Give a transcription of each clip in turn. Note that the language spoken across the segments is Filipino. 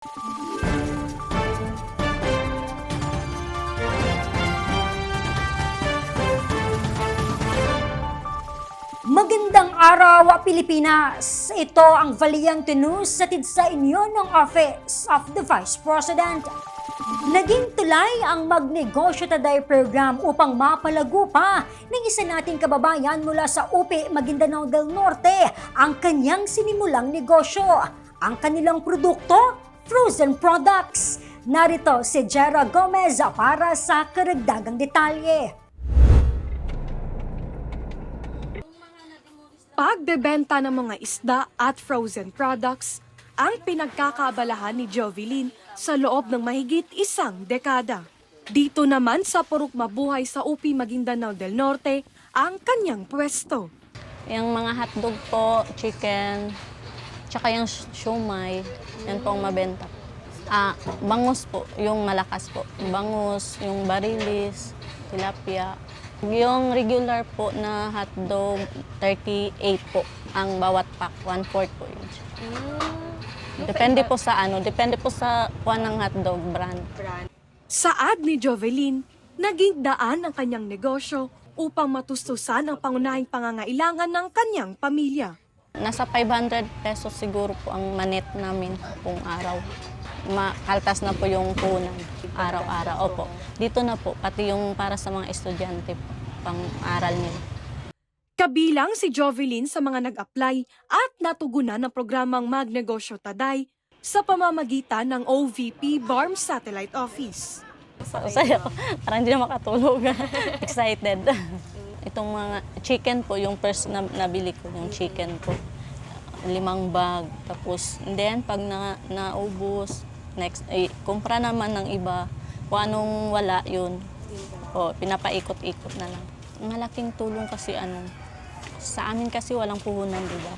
Magandang araw, Pilipinas! Ito ang Valiente News hatid sa inyo ng Office of the Vice President. Naging tulay ang Magnegosyo Today program upang mapalago pa ng isa nating kababayan mula sa UP Maguindanao del Norte ang kanyang sinimulang negosyo. Ang kanilang produkto, frozen products. Narito si Jera Gomez para sa karagdagang detalye. Pagbebenta ng mga isda at frozen products ang pinagkakaabalahan ni Jovelyn sa loob ng mahigit isang dekada. Dito naman sa Purok Mabuhay sa UP Maguindanao del Norte ang kanyang pwesto. Yung mga hotdog po, chicken, tsaka yung siomai, yan po ang mabenta. Bangus po, yung malakas po. Bangus, yung barilis, tilapia. Yung regular po na hotdog, 38 po ang bawat pack, 1/4 po yun. Depende po sa kuha ng hotdog brand. Saad ni Jovelyn, naging daan ang kanyang negosyo upang matustusan ang pangunahing pangangailangan ng kanyang pamilya. Nasa 500 pesos siguro po ang manet namin pong araw. Makaltas na po yung punan araw-araw. Opo. Dito na po, pati yung para sa mga estudyante po, pang-aral nila. Kabilang si Jovelyn sa mga nag-apply at natugunan ng programang Magnegosyo Today sa pamamagitan ng OVP BARM Satellite Office. Saya ko. Parang hindi na makatulog. Excited. Itong mga chicken po, yung first na nabili ko, yung chicken po. 5 bag. Tapos, then pag naubos, next, kumpra naman ng iba. Kung anong wala, yun. O, pinapaikot-ikot na lang. Malaking tulong kasi sa amin kasi walang puhunan, di ba?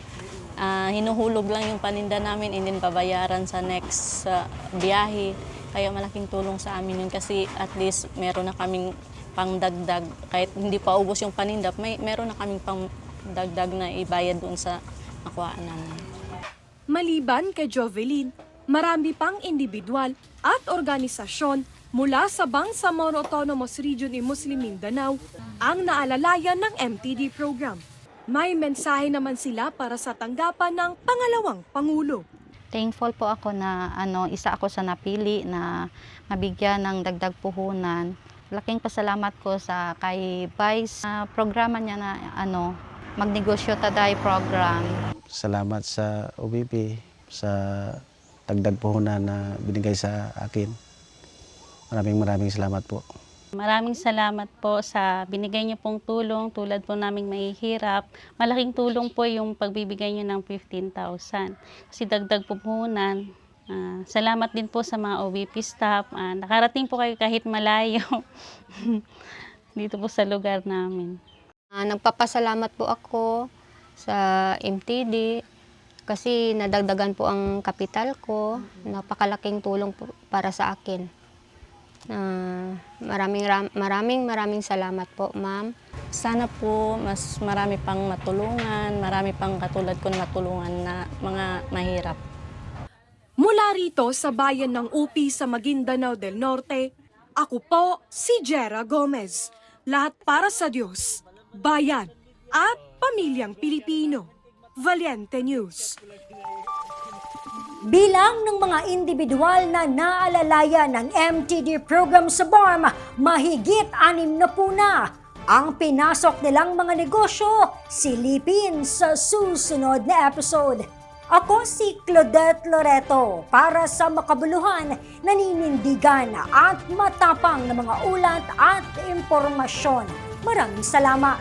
Hinuhulog lang yung paninda namin, hindi babayaran sa next biyahe. Kaya malaking tulong sa amin yun kasi at least meron na kaming pangdagdag. Kahit hindi pa ubos yung paninda, meron na kaming pangdagdag na ibayad doon sa nakuhaan namin. Maliban kay Jovelyn, marami pang individual at organisasyon mula sa Bangsamoro Autonomous Region in Muslim Mindanao ang naalalayan ng MTD program. May mensahe naman sila para sa tanggapan ng pangalawang Pangulo. Thankful po ako na isa ako sa napili na mabigyan ng dagdag puhunan. Laking pasalamat ko sa kay Vice programa niya na Magnegosyo Today program. Salamat sa OVP sa dagdag puhunan na binigay sa akin. Maraming salamat po. Maraming salamat po sa binigay niyo pong tulong tulad po naming mahihirap. Malaking tulong po yung pagbibigay niyo ng 15,000. Kasi dagdag puhunan. Salamat din po sa mga OVP staff. Nakarating po kayo kahit malayo dito po sa lugar namin. Nagpapasalamat po ako sa MTD kasi nadagdagan po ang kapital ko. Napakalaking tulong po para sa akin. Maraming salamat po, ma'am. Sana po mas marami pang matulungan, marami pang katulad ko na matulungan na mga mahirap. Mula rito sa bayan ng UP sa Maguindanao del Norte, ako po si Jera Gomez. Lahat para sa Diyos, bayan at pamilyang Pilipino. Valiente News. Bilang ng mga individual na naalalayan ng MTD program sa BARM, mahigit 6 na ang pinasok nilang mga negosyo. Silipin sa susunod na episode. Ako si Claudette Loreto para sa makabuluhan, naninindigan at matapang na mga ulat at impormasyon. Maraming salamat.